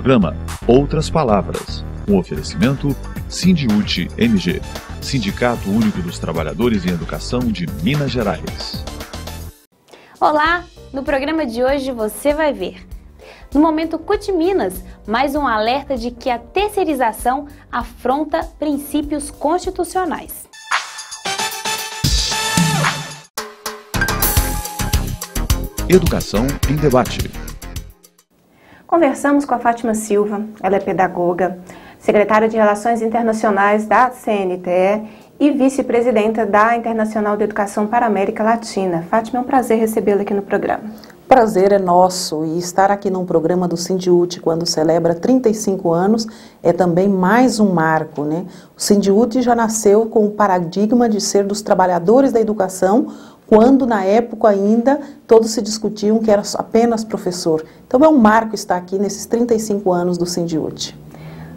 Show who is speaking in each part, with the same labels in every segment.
Speaker 1: programa Outras Palavras, um oferecimento Sindiúti MG, Sindicato Único dos Trabalhadores em Educação de Minas Gerais.
Speaker 2: Olá! No programa de hoje você vai ver. No Momento CUT Minas, mais um alerta de que a terceirização afronta princípios constitucionais.
Speaker 1: Educação em Debate.
Speaker 3: Conversamos com a Fátima Silva, ela é pedagoga, secretária de Relações Internacionais da CNTE e vice-presidenta da Internacional de Educação para a América Latina. Fátima, é um prazer recebê-la aqui no programa.
Speaker 4: Prazer é nosso, e estar aqui num programa do Sindiúti quando celebra 35 anos é também mais um marco, né? O Sindiúti já nasceu com o paradigma de ser dos trabalhadores da educação, quando na época ainda todos se discutiam que era apenas professor. Então é um marco estar aqui nesses 35 anos do Sindiúti.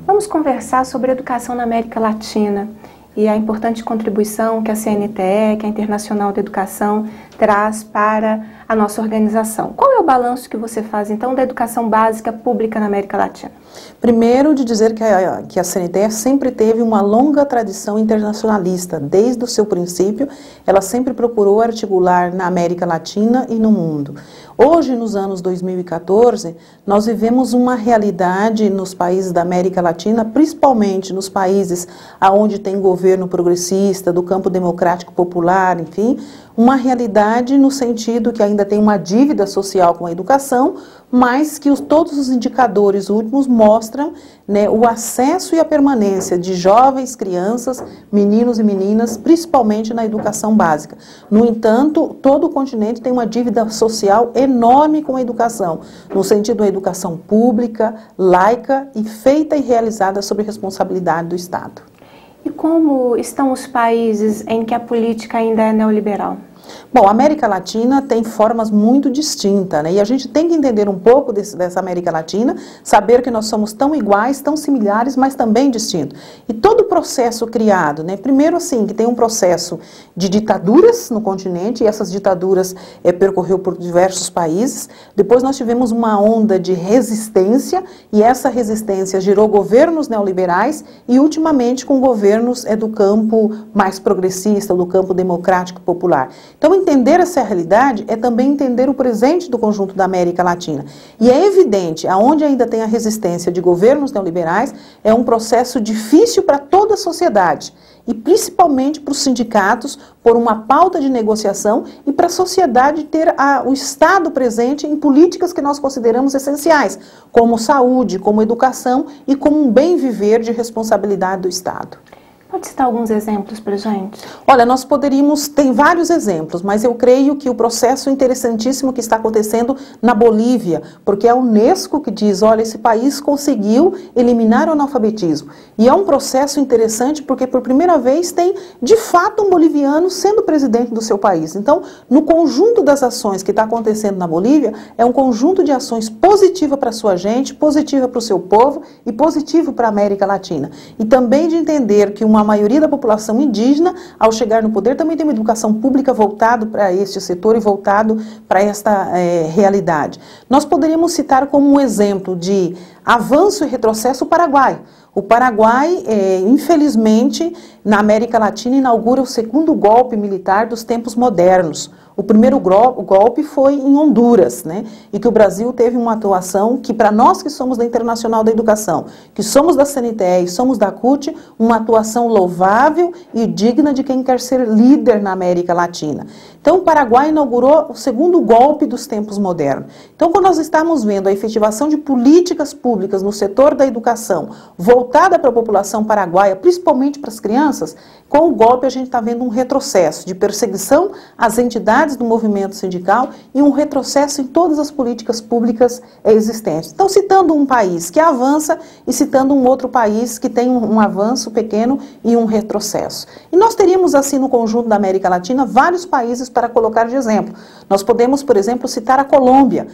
Speaker 3: Vamos conversar sobre educação na América Latina e a importante contribuição que a CNTE, que a Internacional de Educação, traz para a nossa organização. Qual é o balanço que você faz, então, da educação básica pública na América Latina?
Speaker 4: Primeiro, de dizer que a CNTE sempre teve uma longa tradição internacionalista. Desde o seu princípio, ela sempre procurou articular na América Latina e no mundo. Hoje, nos anos 2014, nós vivemos uma realidade nos países da América Latina, principalmente nos países onde tem governo progressista, do campo democrático popular, enfim, uma realidade no sentido que ainda tem uma dívida social com a educação, mas que todos os indicadores últimos mostram, né, o acesso e a permanência de jovens, crianças, meninos e meninas, principalmente na educação básica. No entanto, todo o continente tem uma dívida social enorme com a educação, no sentido da educação pública, laica e feita e realizada sob responsabilidade do Estado.
Speaker 3: E como estão os países em que a política ainda é neoliberal?
Speaker 4: Bom, a América Latina tem formas muito distintas, né? E a gente tem que entender um pouco dessa América Latina, saber que nós somos tão iguais, tão similares, mas também distintos. E todo o processo criado, né? Primeiro, assim, que tem um processo de ditaduras no continente, e essas ditaduras percorreu por diversos países. Depois nós tivemos uma onda de resistência, e essa resistência gerou governos neoliberais, e ultimamente com governos do campo mais progressista, do campo democrático popular. Então, entender essa realidade é também entender o presente do conjunto da América Latina. E é evidente, aonde ainda tem a resistência de governos neoliberais, é um processo difícil para toda a sociedade, e principalmente para os sindicatos, por uma pauta de negociação, e para a sociedade ter o Estado presente em políticas que nós consideramos essenciais, como saúde, como educação e como um bem viver de responsabilidade do Estado.
Speaker 3: Pode citar alguns exemplos para a gente?
Speaker 4: Olha, nós poderíamos, tem vários exemplos, mas eu creio que o processo interessantíssimo que está acontecendo na Bolívia, porque é a Unesco que diz, olha, esse país conseguiu eliminar o analfabetismo. E é um processo interessante porque por primeira vez tem, de fato, um boliviano sendo presidente do seu país. Então, no conjunto das ações que está acontecendo na Bolívia, é um conjunto de ações positiva para a sua gente, positiva para o seu povo e positivo para a América Latina. E também de entender que a maioria da população indígena, ao chegar no poder, também tem uma educação pública voltado para este setor e voltado para esta realidade. Nós poderíamos citar como um exemplo de avanço e retrocesso o Paraguai. O Paraguai, infelizmente, na América Latina, inaugura o segundo golpe militar dos tempos modernos. O primeiro golpe foi em Honduras, né? E que o Brasil teve uma atuação que, para nós que somos da Internacional da Educação, que somos da CNTE e somos da CUT, uma atuação louvável e digna de quem quer ser líder na América Latina. Então, o Paraguai inaugurou o segundo golpe dos tempos modernos. Então, quando nós estamos vendo a efetivação de políticas públicas no setor da educação, voltada para a população paraguaia, principalmente para as crianças, com o golpe a gente está vendo um retrocesso de perseguição às entidades do movimento sindical e um retrocesso em todas as políticas públicas existentes. Então, citando um país que avança e citando um outro país que tem um avanço pequeno e um retrocesso. E nós teríamos, assim, no conjunto da América Latina, vários países para colocar de exemplo. Nós podemos, por exemplo, citar a Colômbia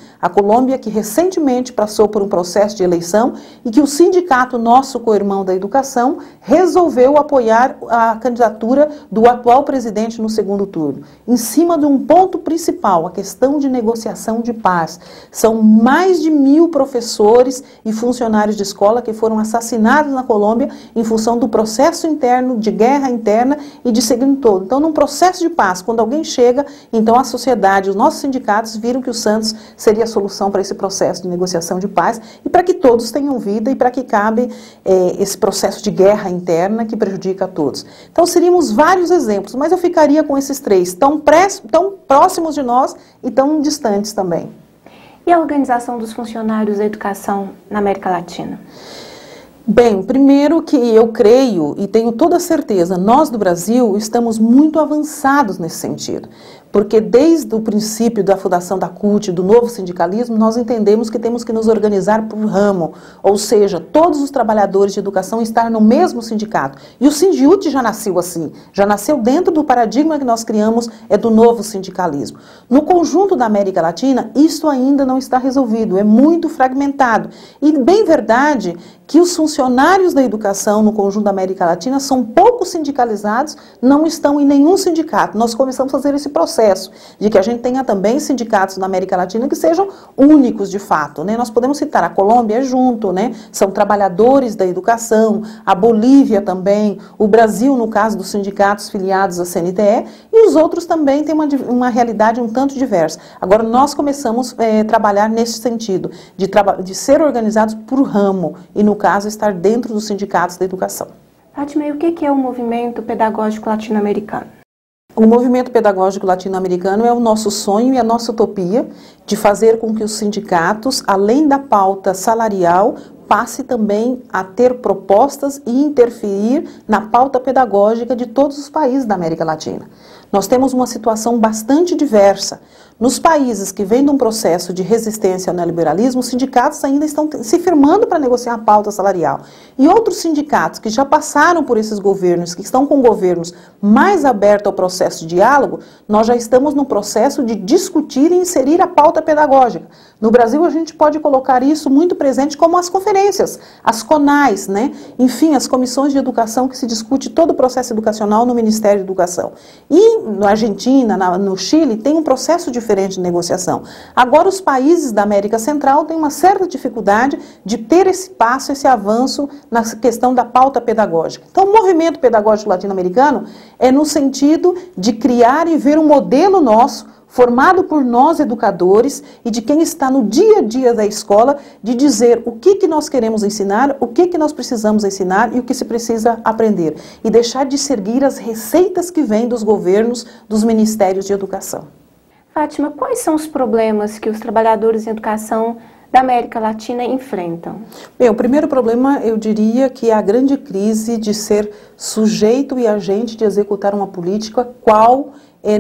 Speaker 4: que recentemente passou por um processo de eleição e que o sindicato nosso co-irmão da educação resolveu apoiar apoiar a candidatura do atual presidente no segundo turno, em cima de um ponto principal, a questão de negociação de paz. São mais de 1000 professores e funcionários de escola que foram assassinados na Colômbia em função do processo interno, de guerra interna e de segundo todo. Então, num processo de paz, quando alguém chega, então a sociedade, os nossos sindicatos viram que o Santos seria a solução para esse processo de negociação de paz e para que todos tenham vida e para que cabe esse processo de guerra interna que prejudica a todos. Então, seríamos vários exemplos, mas eu ficaria com esses três, tão próximos de nós e tão distantes também.
Speaker 3: E a organização dos funcionários da educação na América Latina?
Speaker 4: Bem, primeiro que eu creio e tenho toda a certeza, nós do Brasil estamos muito avançados nesse sentido. Porque desde o princípio da fundação da CUT, do novo sindicalismo, nós entendemos que temos que nos organizar por ramo, ou seja, todos os trabalhadores de educação estar no mesmo sindicato. E o Sindiúti já nasceu assim, já nasceu dentro do paradigma que nós criamos, do novo sindicalismo. No conjunto da América Latina, isso ainda não está resolvido, é muito fragmentado. E bem verdade que os funcionários da educação no conjunto da América Latina são pouco sindicalizados, não estão em nenhum sindicato. Nós começamos a fazer esse processo de que a gente tenha também sindicatos na América Latina que sejam únicos de fato, né? Nós podemos citar a Colômbia junto, né? São trabalhadores da educação, a Bolívia também, o Brasil no caso dos sindicatos filiados à CNTE e os outros também têm uma realidade um tanto diversa. Agora nós começamos a trabalhar nesse sentido, de ser organizados por ramo e no caso estar dentro dos sindicatos da educação.
Speaker 3: Fátima, e o que é o movimento pedagógico latino-americano?
Speaker 4: O movimento pedagógico latino-americano é o nosso sonho e a nossa utopia de fazer com que os sindicatos, além da pauta salarial, passe também a ter propostas e interferir na pauta pedagógica de todos os países da América Latina. Nós temos uma situação bastante diversa. Nos países que vêm de um processo de resistência ao neoliberalismo, os sindicatos ainda estão se firmando para negociar a pauta salarial. E outros sindicatos que já passaram por esses governos, que estão com governos mais abertos ao processo de diálogo, nós já estamos no processo de discutir e inserir a pauta pedagógica. No Brasil, a gente pode colocar isso muito presente como as conferências, as CONAIs, né? Enfim, as comissões de educação que se discute todo o processo educacional no Ministério da Educação. E na Argentina, no Chile, tem um processo diferente de negociação. Agora, os países da América Central têm uma certa dificuldade de ter esse passo, esse avanço na questão da pauta pedagógica. Então, o movimento pedagógico latino-americano é no sentido de criar e ver um modelo nosso, formado por nós educadores e de quem está no dia a dia da escola, de dizer o que nós queremos ensinar, o que nós precisamos ensinar e o que se precisa aprender. E deixar de seguir as receitas que vêm dos governos, dos ministérios de educação.
Speaker 3: Fátima, quais são os problemas que os trabalhadores em educação da América Latina enfrentam?
Speaker 4: Bem, o primeiro problema, eu diria que é a grande crise de ser sujeito e agente de executar uma política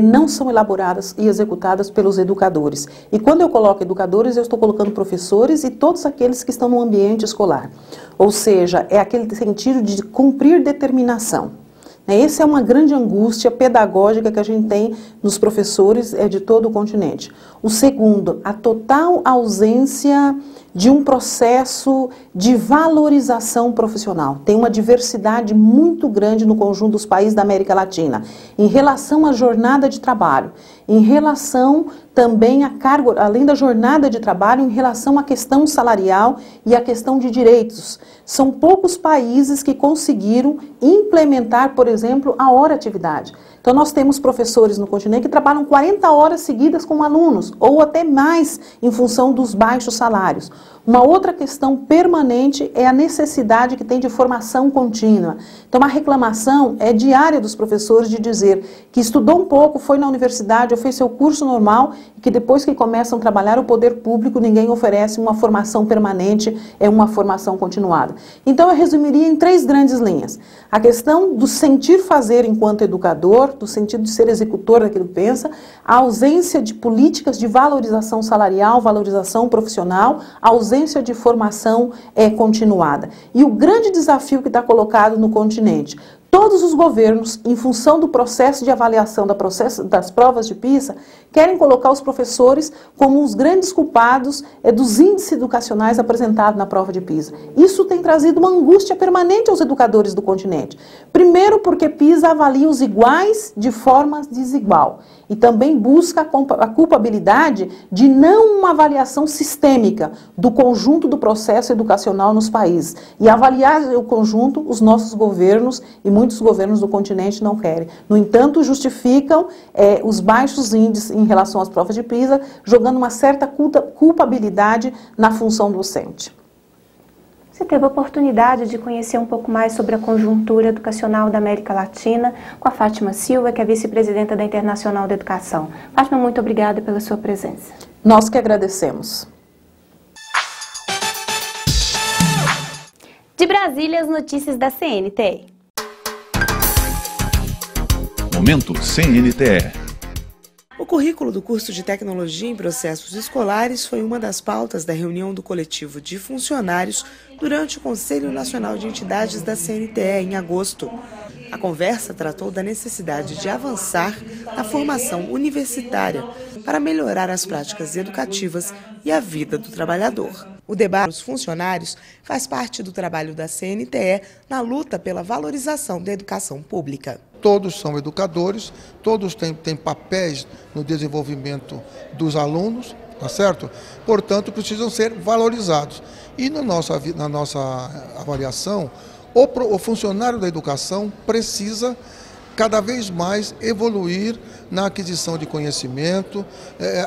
Speaker 4: não são elaboradas e executadas pelos educadores. E quando eu coloco educadores, eu estou colocando professores e todos aqueles que estão no ambiente escolar. Ou seja, é aquele sentido de cumprir determinação. Essa é uma grande angústia pedagógica que a gente tem nos professores de todo o continente. O segundo, a total ausência de um processo de valorização profissional. Tem uma diversidade muito grande no conjunto dos países da América Latina, em relação à jornada de trabalho, em relação também a cargo, além da jornada de trabalho, em relação à questão salarial e à questão de direitos. São poucos países que conseguiram implementar, por exemplo, a hora-atividade. Então, nós temos professores no continente que trabalham 40 horas seguidas com alunos, ou até mais, em função dos baixos salários. Uma outra questão permanente é a necessidade que tem de formação contínua. Então, a reclamação é diária dos professores de dizer que estudou um pouco, foi na universidade ou fez seu curso normal e que depois que começam a trabalhar o poder público, ninguém oferece uma formação permanente, uma formação continuada. Então, eu resumiria em 3 grandes linhas. A questão do sentir fazer enquanto educador, do sentido de ser executor daquilo que pensa, a ausência de políticas de valorização salarial, valorização profissional, a ausência de formação continuada. E o grande desafio que está colocado no continente, Todos os governos, em função do processo de avaliação das provas de PISA, querem colocar os professores como os grandes culpados dos índices educacionais apresentados na prova de PISA. Isso tem trazido uma angústia permanente aos educadores do continente. Primeiro porque PISA avalia os iguais de forma desigual e também busca a culpabilidade de não uma avaliação sistêmica do conjunto do processo educacional nos países. E avaliar o conjunto, os nossos governos e muitos governos do continente não querem. No entanto, justificam os baixos índices em relação às provas de PISA, jogando uma certa culpabilidade na função docente.
Speaker 3: Você teve a oportunidade de conhecer um pouco mais sobre a conjuntura educacional da América Latina com a Fátima Silva, que é vice-presidenta da Internacional da Educação. Fátima, muito obrigada pela sua presença.
Speaker 4: Nós que agradecemos.
Speaker 2: De Brasília, as notícias da CNTE.
Speaker 1: Momento CNTE.
Speaker 5: O currículo do curso de Tecnologia em Processos Escolares foi uma das pautas da reunião do coletivo de funcionários durante o Conselho Nacional de Entidades da CNTE em agosto. A conversa tratou da necessidade de avançar na formação universitária para melhorar as práticas educativas e a vida do trabalhador. O debate dos funcionários faz parte do trabalho da CNTE na luta pela valorização da educação pública.
Speaker 6: Todos são educadores, todos têm papéis no desenvolvimento dos alunos, tá certo? Portanto, precisam ser valorizados. E na nossa avaliação, o funcionário da educação precisa cada vez mais evoluir na aquisição de conhecimento,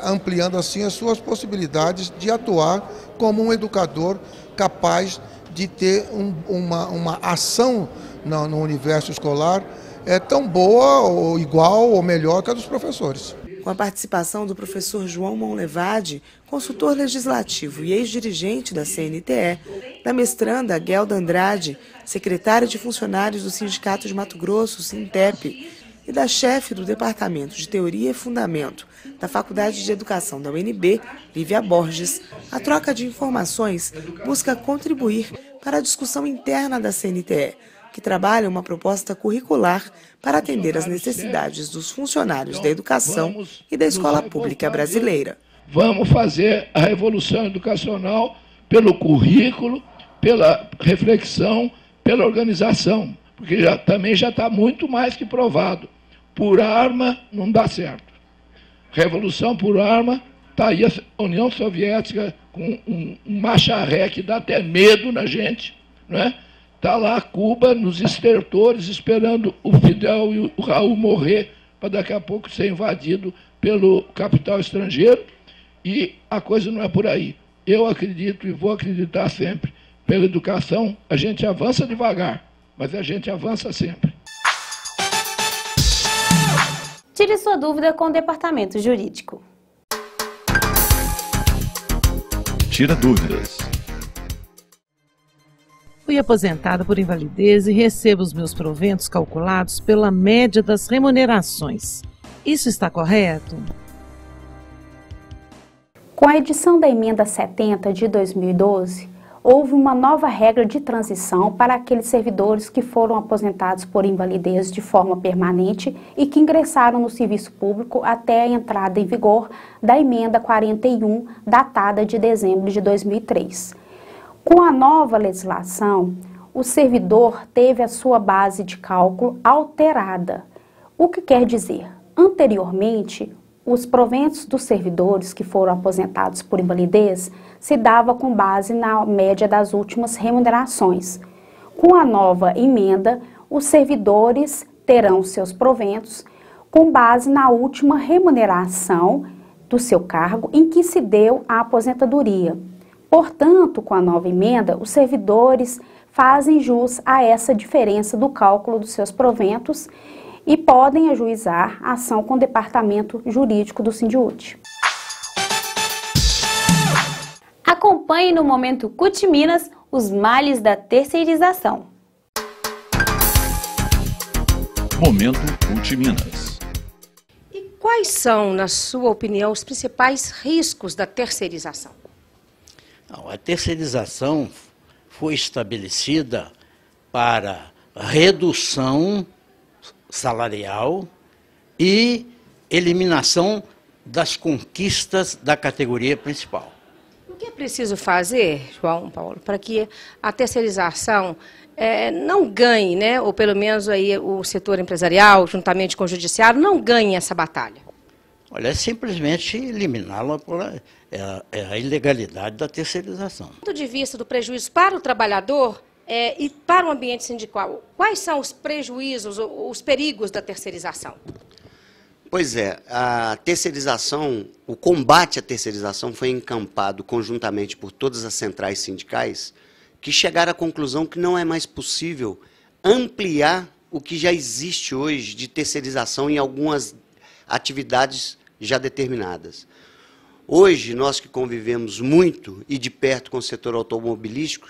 Speaker 6: ampliando assim as suas possibilidades de atuar como um educador capaz de ter uma ação no universo escolar tão boa, ou igual, ou melhor que a dos professores.
Speaker 5: Com a participação do professor João Monlevade, consultor legislativo e ex-dirigente da CNTE, da mestranda Guelda Andrade, secretária de funcionários do Sindicato de Mato Grosso, Sintep, e da chefe do Departamento de Teoria e Fundamento da Faculdade de Educação da UNB, Lívia Borges, a troca de informações busca contribuir para a discussão interna da CNTE, que trabalha uma proposta curricular para atender às necessidades dos funcionários da educação e da escola pública brasileira.
Speaker 7: Vamos fazer a revolução educacional pelo currículo, pela reflexão, pela organização, porque também já está muito mais que provado. Por arma não dá certo. Revolução por arma, está aí a União Soviética com um macharré que dá até medo na gente, não é? Está lá Cuba nos estertores esperando o Fidel e o Raul morrer para daqui a pouco ser invadido pelo capital estrangeiro, e a coisa não é por aí. Eu acredito e vou acreditar sempre. Pela educação, a gente avança devagar, mas a gente avança sempre.
Speaker 2: Tire sua dúvida com o Departamento Jurídico.
Speaker 1: Tira dúvidas.
Speaker 8: Fui aposentada por invalidez e recebo os meus proventos calculados pela média das remunerações. Isso está correto?
Speaker 9: Com a edição da Emenda 70 de 2012, houve uma nova regra de transição para aqueles servidores que foram aposentados por invalidez de forma permanente e que ingressaram no serviço público até a entrada em vigor da Emenda 41, datada de dezembro de 2003. Com a nova legislação, o servidor teve a sua base de cálculo alterada. O que quer dizer? Anteriormente, os proventos dos servidores que foram aposentados por invalidez se dava com base na média das últimas remunerações. Com a nova emenda, os servidores terão seus proventos com base na última remuneração do seu cargo em que se deu a aposentadoria. Portanto, com a nova emenda, os servidores fazem jus a essa diferença do cálculo dos seus proventos e podem ajuizar a ação com o Departamento Jurídico do Sindiúti.
Speaker 2: Acompanhe no Momento CUT Minas os males da terceirização.
Speaker 1: Momento CUT Minas.
Speaker 10: E quais são, na sua opinião, os principais riscos da terceirização?
Speaker 11: A terceirização foi estabelecida para redução salarial e eliminação das conquistas da categoria principal.
Speaker 10: O que é preciso fazer, João Paulo, para que a terceirização não ganhe, né, ou pelo menos aí o setor empresarial, juntamente com o judiciário, não ganhe essa batalha?
Speaker 11: Olha, é simplesmente eliminá-la por a ilegalidade da terceirização.
Speaker 10: Do ponto de vista do prejuízo para o trabalhador e para o ambiente sindical, quais são os prejuízos, os perigos da terceirização?
Speaker 12: Pois é, a terceirização, o combate à terceirização foi encampado conjuntamente por todas as centrais sindicais, que chegaram à conclusão que não é mais possível ampliar o que já existe hoje de terceirização em algumas atividades já determinadas. Hoje, nós que convivemos muito e de perto com o setor automobilístico,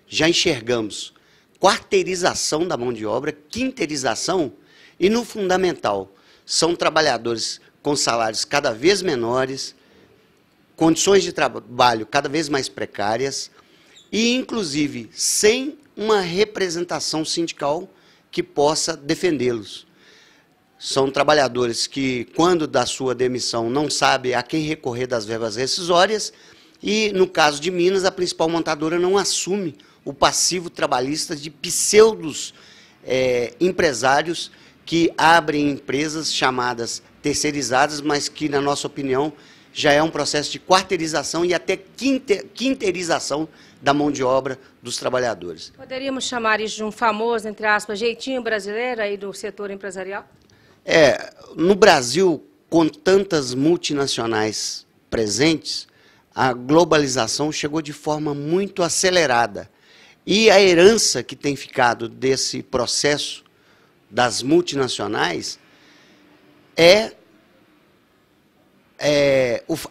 Speaker 12: já enxergamos quarteirização da mão de obra, quinteirização e, no fundamental, são trabalhadores com salários cada vez menores, condições de trabalho cada vez mais precárias e, inclusive, sem uma representação sindical que possa defendê-los. São trabalhadores que, quando da sua demissão, não sabem a quem recorrer das verbas rescisórias e, no caso de Minas, a principal montadora não assume o passivo trabalhista de pseudos empresários que abrem empresas chamadas terceirizadas, mas que, na nossa opinião, já é um processo de quarteirização e até quinteirização da mão de obra dos trabalhadores.
Speaker 10: Poderíamos chamar isso de um famoso, entre aspas, jeitinho brasileiro aí do setor empresarial?
Speaker 12: No Brasil, com tantas multinacionais presentes, a globalização chegou de forma muito acelerada. E a herança que tem ficado desse processo das multinacionais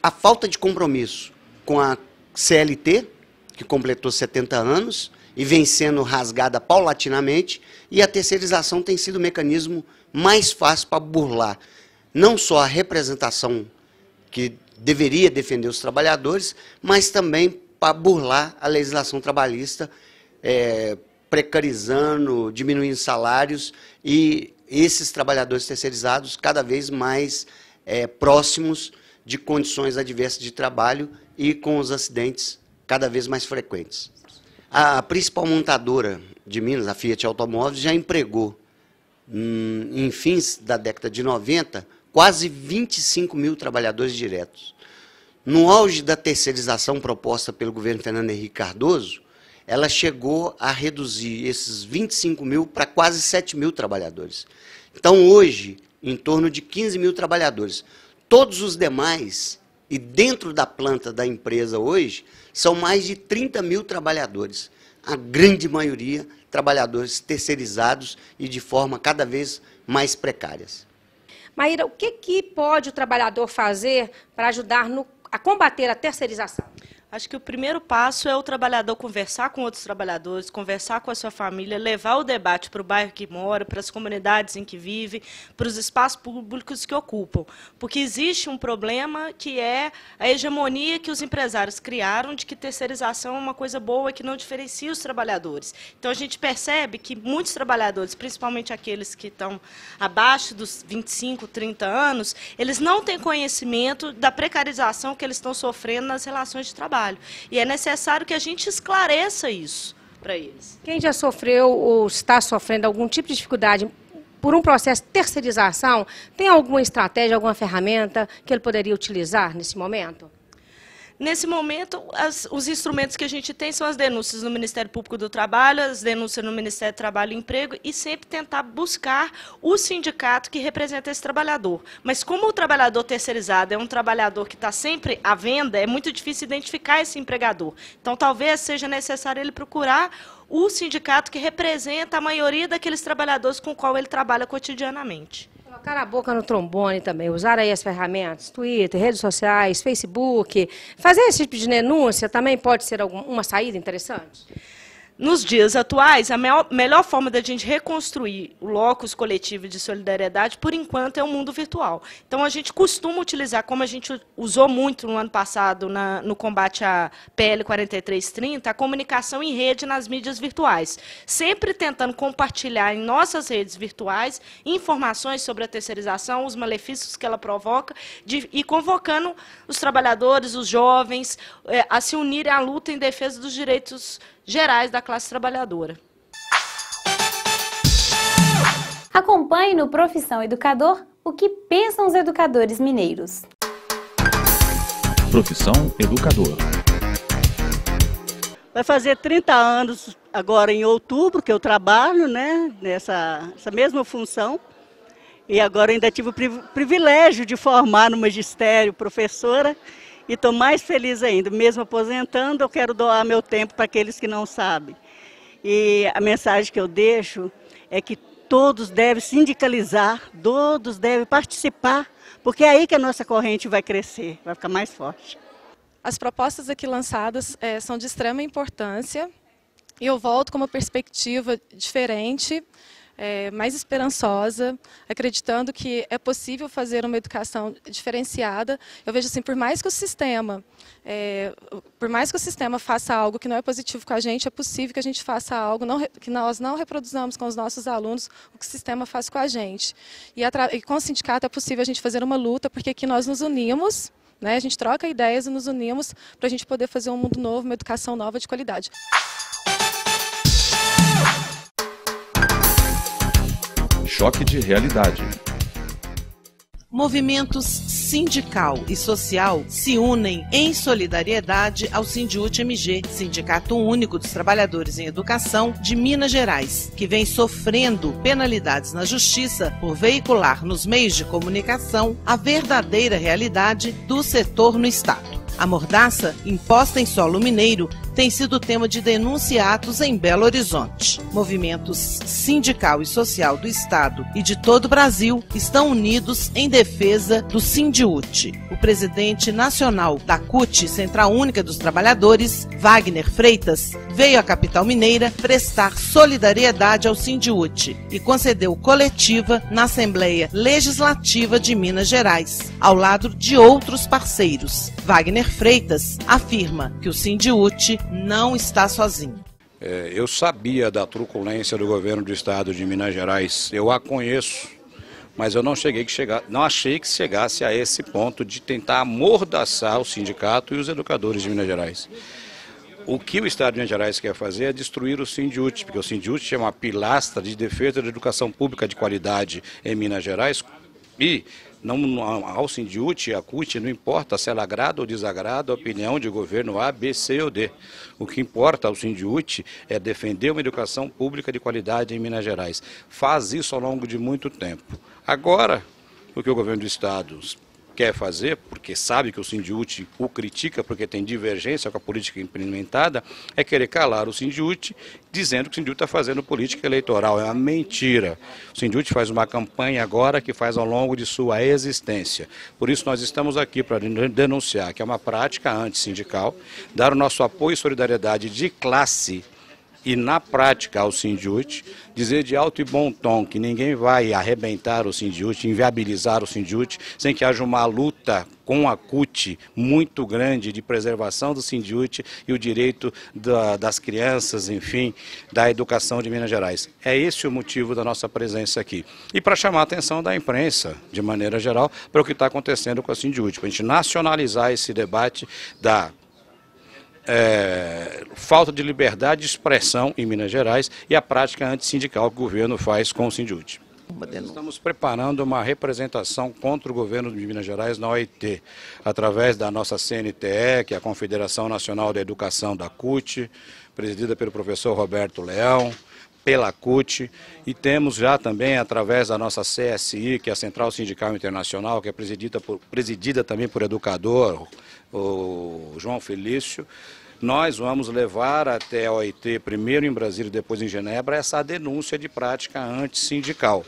Speaker 12: a falta de compromisso com a CLT, que completou 70 anos e vem sendo rasgada paulatinamente, e a terceirização tem sido o mecanismo mais fácil para burlar não só a representação que deveria defender os trabalhadores, mas também para burlar a legislação trabalhista, precarizando, diminuindo salários e esses trabalhadores terceirizados cada vez mais próximos de condições adversas de trabalho e com os acidentes cada vez mais frequentes. A principal montadora de Minas, a Fiat Automóveis, já empregou, em fins da década de 90, quase 25 mil trabalhadores diretos. No auge da terceirização proposta pelo governo Fernando Henrique Cardoso, ela chegou a reduzir esses 25 mil para quase 7 mil trabalhadores. Então, hoje, em torno de 15 mil trabalhadores. Todos os demais, e dentro da planta da empresa hoje, são mais de 30 mil trabalhadores. A grande maioria, trabalhadores terceirizados e de forma cada vez mais precárias.
Speaker 10: Maíra, o que pode o trabalhador fazer para ajudar a combater a terceirização?
Speaker 13: Acho que o primeiro passo é o trabalhador conversar com outros trabalhadores, conversar com a sua família, levar o debate para o bairro que mora, para as comunidades em que vive, para os espaços públicos que ocupam. Porque existe um problema que é a hegemonia que os empresários criaram de que terceirização é uma coisa boa que não diferencia os trabalhadores. Então, a gente percebe que muitos trabalhadores, principalmente aqueles que estão abaixo dos 25, 30 anos, eles não têm conhecimento da precarização que eles estão sofrendo nas relações de trabalho. E é necessário que a gente esclareça isso para eles.
Speaker 10: Quem já sofreu ou está sofrendo algum tipo de dificuldade por um processo de terceirização, tem alguma estratégia, alguma ferramenta que ele poderia utilizar nesse momento?
Speaker 13: Nesse momento, os instrumentos que a gente tem são as denúncias no Ministério Público do Trabalho, as denúncias no Ministério do Trabalho e Emprego, e sempre tentar buscar o sindicato que representa esse trabalhador. Mas como o trabalhador terceirizado é um trabalhador que está sempre à venda, é muito difícil identificar esse empregador. Então, talvez seja necessário ele procurar o sindicato que representa a maioria daqueles trabalhadores com o qual ele trabalha cotidianamente.
Speaker 10: Colocar a boca no trombone também, usar aí as ferramentas, Twitter, redes sociais, Facebook, fazer esse tipo de denúncia também pode ser uma saída interessante?
Speaker 13: nos dias atuais, a melhor forma da gente reconstruir o locus coletivo de solidariedade, por enquanto, é o mundo virtual. Então, a gente costuma utilizar, como a gente usou muito no ano passado no combate à PL 4330, a comunicação em rede nas mídias virtuais, sempre tentando compartilhar em nossas redes virtuais informações sobre a terceirização, os malefícios que ela provoca, e convocando os trabalhadores, os jovens, a se unirem à luta em defesa dos direitos gerais da classe trabalhadora.
Speaker 2: Acompanhe no Profissão Educador o que pensam os educadores mineiros.
Speaker 1: Profissão Educador.
Speaker 14: Vai fazer 30 anos agora em outubro que eu trabalho, né, nessa mesma função. E agora ainda tive o privilégio de formar no magistério professora. E estou mais feliz ainda, mesmo aposentando, eu quero doar meu tempo para aqueles que não sabem. E a mensagem que eu deixo é que todos devem sindicalizar, todos devem participar, porque é aí que a nossa corrente vai crescer, vai ficar mais forte.
Speaker 15: As propostas aqui lançadas são de extrema importância e eu volto com uma perspectiva diferente, mais esperançosa, acreditando que é possível fazer uma educação diferenciada. Eu vejo assim, por mais que o sistema faça algo que não é positivo com a gente, é possível que a gente faça algo que nós não reproduzamos com os nossos alunos, o que o sistema faz com a gente. E com o sindicato é possível a gente fazer uma luta, porque aqui nós nos unimos, né? A gente troca ideias e nos unimos para a gente poder fazer um mundo novo, uma educação nova de qualidade.
Speaker 1: Choque de realidade.
Speaker 8: Movimentos sindical e social se unem em solidariedade ao Sindiúte-MG, Sindicato Único dos Trabalhadores em Educação de Minas Gerais, que vem sofrendo penalidades na justiça por veicular nos meios de comunicação a verdadeira realidade do setor no Estado. A mordaça, imposta em solo mineiro, tem sido tema de denunciados em Belo Horizonte. Movimentos sindical e social do Estado e de todo o Brasil estão unidos em defesa do Sindiúte. O presidente nacional da CUT, Central Única dos Trabalhadores, Wagner Freitas, veio à capital mineira prestar solidariedade ao Sindiúte e concedeu coletiva na Assembleia Legislativa de Minas Gerais, ao lado de outros parceiros. Wagner Freitas afirma que o Sindiúte não está sozinho.
Speaker 16: Eu sabia da truculência do governo do estado de Minas Gerais, eu a conheço, mas eu não achei que chegasse a esse ponto de tentar amordaçar o sindicato e os educadores de Minas Gerais. O que o estado de Minas Gerais quer fazer é destruir o Sindiúte, porque o Sindiúte é uma pilastra de defesa da educação pública de qualidade em Minas Gerais e ao Sindiúte e à CUT não importa se ela agrada ou desagrada a opinião de governo A, B, C ou D. O que importa ao Sindiúte é defender uma educação pública de qualidade em Minas Gerais. Faz isso ao longo de muito tempo. Agora, o que o governo do estado quer fazer, porque sabe que o Sindiúte o critica porque tem divergência com a política implementada, é querer calar o Sindiúte, dizendo que o Sindiúte está fazendo política eleitoral. É uma mentira. O Sindiúte faz uma campanha agora que faz ao longo de sua existência. Por isso nós estamos aqui para denunciar que é uma prática antissindical, dar o nosso apoio e solidariedade de classe e na prática ao Sindiúte, dizer de alto e bom tom que ninguém vai arrebentar o Sindiúte, inviabilizar o Sindiúte, sem que haja uma luta com a CUT muito grande de preservação do Sindiúte e o direito das crianças, enfim, da educação de Minas Gerais. É esse o motivo da nossa presença aqui. E para chamar a atenção da imprensa, de maneira geral, para o que está acontecendo com a Sindiúte, para a gente nacionalizar esse debate da falta de liberdade de expressão em Minas Gerais e a prática antissindical que o governo faz com o Sindiúte. Estamos preparando uma representação contra o governo de Minas Gerais na OIT, através da nossa CNTE, que é a Confederação Nacional da Educação da CUT, presidida pelo professor Roberto Leão, pela CUT, e temos já também através da nossa CSI, que é a Central Sindical Internacional, que é presidida também por educador, o João Felício. Nós vamos levar até a OIT, primeiro em Brasília e depois em Genebra, essa denúncia de prática antissindical,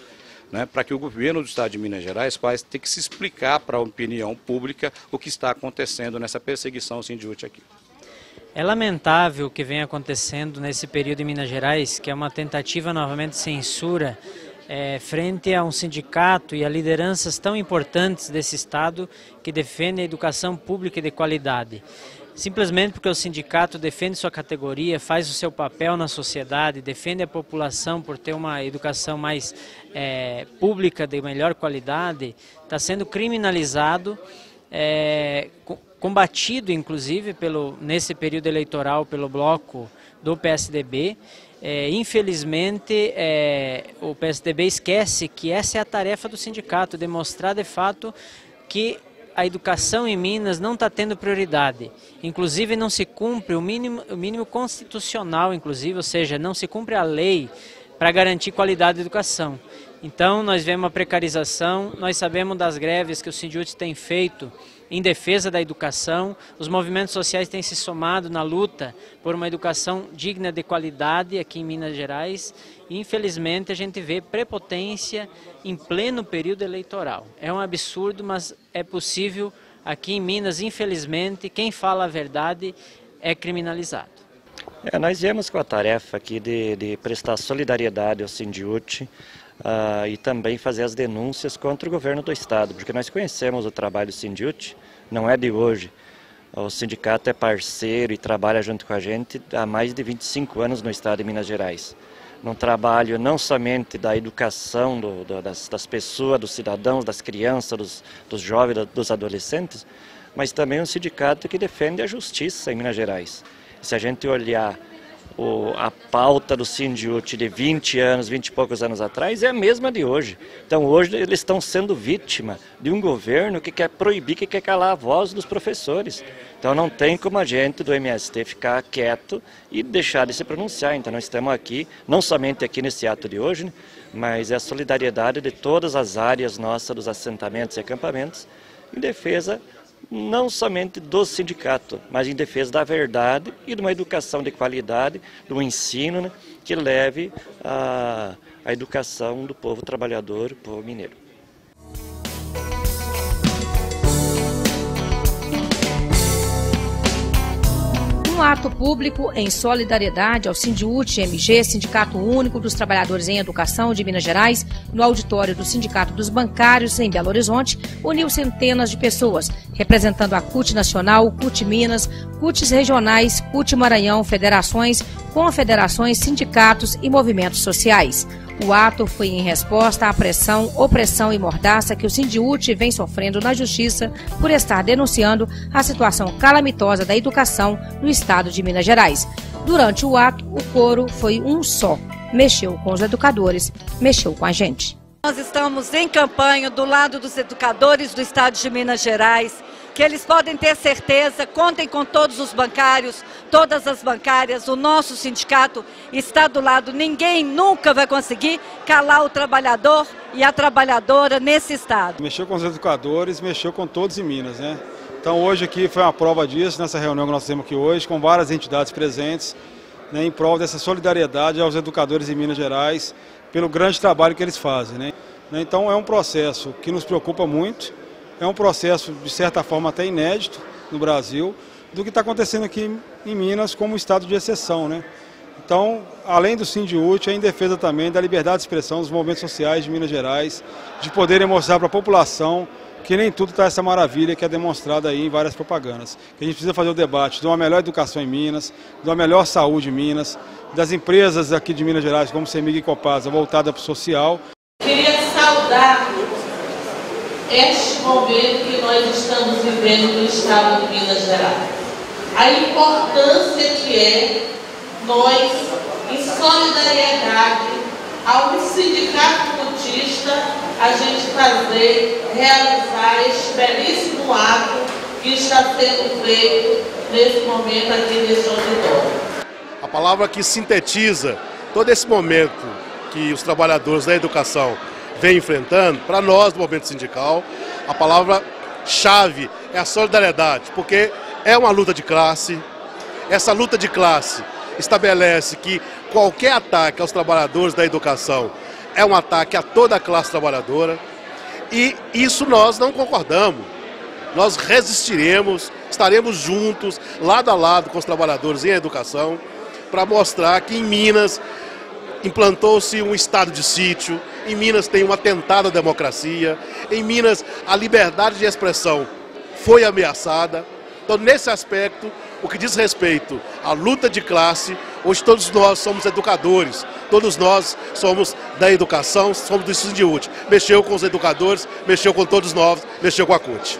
Speaker 16: né, para que o governo do estado de Minas Gerais possa ter que se explicar para a opinião pública o que está acontecendo nessa perseguição ao Sindiúte aqui.
Speaker 17: É lamentável o que vem acontecendo nesse período em Minas Gerais, que é uma tentativa novamente de censura frente a um sindicato e a lideranças tão importantes desse Estado que defendem a educação pública e de qualidade. Simplesmente porque o sindicato defende sua categoria, faz o seu papel na sociedade, defende a população por ter uma educação mais pública de melhor qualidade, está sendo criminalizado, combatido inclusive nesse período eleitoral pelo bloco do PSDB. Infelizmente, o PSDB esquece que essa é a tarefa do sindicato, demonstrar de fato que a educação em Minas não está tendo prioridade. Inclusive não se cumpre o mínimo constitucional, inclusive, ou seja, não se cumpre a lei para garantir qualidade de educação. Então nós vemos uma precarização, nós sabemos das greves que o Sindiúti tem feito em defesa da educação, os movimentos sociais têm se somado na luta por uma educação digna de qualidade aqui em Minas Gerais. E, infelizmente, a gente vê prepotência em pleno período eleitoral. É um absurdo, mas é possível aqui em Minas, infelizmente, quem fala a verdade é criminalizado.
Speaker 18: Nós viemos com a tarefa aqui de prestar solidariedade ao Sindiúti e também fazer as denúncias contra o governo do Estado, porque nós conhecemos o trabalho do Sindiúti, não é de hoje. O sindicato é parceiro e trabalha junto com a gente há mais de 25 anos no Estado de Minas Gerais. Num trabalho não somente da educação das pessoas, dos cidadãos, das crianças, dos jovens, dos adolescentes, mas também um sindicato que defende a justiça em Minas Gerais. Se a gente olhar a pauta do Sindiúti de 20 e poucos anos atrás, é a mesma de hoje. Então hoje eles estão sendo vítima de um governo que quer proibir, que quer calar a voz dos professores. Então não tem como a gente do MST ficar quieto e deixar de se pronunciar. Então nós estamos aqui, não somente aqui nesse ato de hoje, né, mas é a solidariedade de todas as áreas nossas, dos assentamentos e acampamentos, em defesa não somente do sindicato, mas em defesa da verdade e de uma educação de qualidade, de um ensino, né, que leve a educação do povo trabalhador, do povo mineiro.
Speaker 10: Um ato público em solidariedade ao Sindiúti-MG, Sindicato Único dos Trabalhadores em Educação de Minas Gerais, no auditório do Sindicato dos Bancários em Belo Horizonte, uniu centenas de pessoas, representando a CUT Nacional, CUT Minas, CUTs regionais, CUT Maranhão, federações, confederações, sindicatos e movimentos sociais. O ato foi em resposta à pressão, opressão e mordaça que o Sindiúti vem sofrendo na Justiça por estar denunciando a situação calamitosa da educação no estado de Minas Gerais. Durante o ato, o coro foi um só. Mexeu com os educadores, mexeu com a gente.
Speaker 19: Nós estamos em campanha do lado dos educadores do estado de Minas Gerais, que eles podem ter certeza, contem com todos os bancários, todas as bancárias, o nosso sindicato está do lado. Ninguém nunca vai conseguir calar o trabalhador e a trabalhadora nesse estado.
Speaker 20: Mexeu com os educadores, mexeu com todos em Minas, né? Então hoje aqui foi uma prova disso, nessa reunião que nós temos aqui hoje, com várias entidades presentes, né, em prol dessa solidariedade aos educadores em Minas Gerais, pelo grande trabalho que eles fazem, né? Então é um processo que nos preocupa muito. É um processo, de certa forma, até inédito no Brasil, do que está acontecendo aqui em Minas como estado de exceção, né? Então, além do Sindiúti, é em defesa também da liberdade de expressão dos movimentos sociais de Minas Gerais, de poderem mostrar para a população que nem tudo está essa maravilha que é demonstrada aí em várias propagandas. Que a gente precisa fazer o debate de uma melhor educação em Minas, de uma melhor saúde em Minas, das empresas aqui de Minas Gerais, como CEMIG e Copasa, voltada para o social.
Speaker 21: Queria saudar este momento que nós estamos vivendo no estado de Minas Gerais. A importância que é nós, em solidariedade ao sindicato cutista, a gente realizar este belíssimo ato que está sendo feito nesse momento aqui nesse auditório.
Speaker 22: A palavra que sintetiza todo esse momento que os trabalhadores da educação vem enfrentando, para nós do movimento sindical, a palavra-chave é a solidariedade, porque é uma luta de classe. Essa luta de classe estabelece que qualquer ataque aos trabalhadores da educação é um ataque a toda a classe trabalhadora, e isso nós não concordamos. Nós resistiremos, estaremos juntos, lado a lado com os trabalhadores em educação, para mostrar que em Minas implantou-se um estado de sítio, em Minas tem um atentado à democracia, em Minas a liberdade de expressão foi ameaçada. Então, nesse aspecto, o que diz respeito à luta de classe, hoje todos nós somos educadores, todos nós somos da educação, somos do Sindiúti. Mexeu com os educadores, mexeu com todos nós, mexeu com a CUT.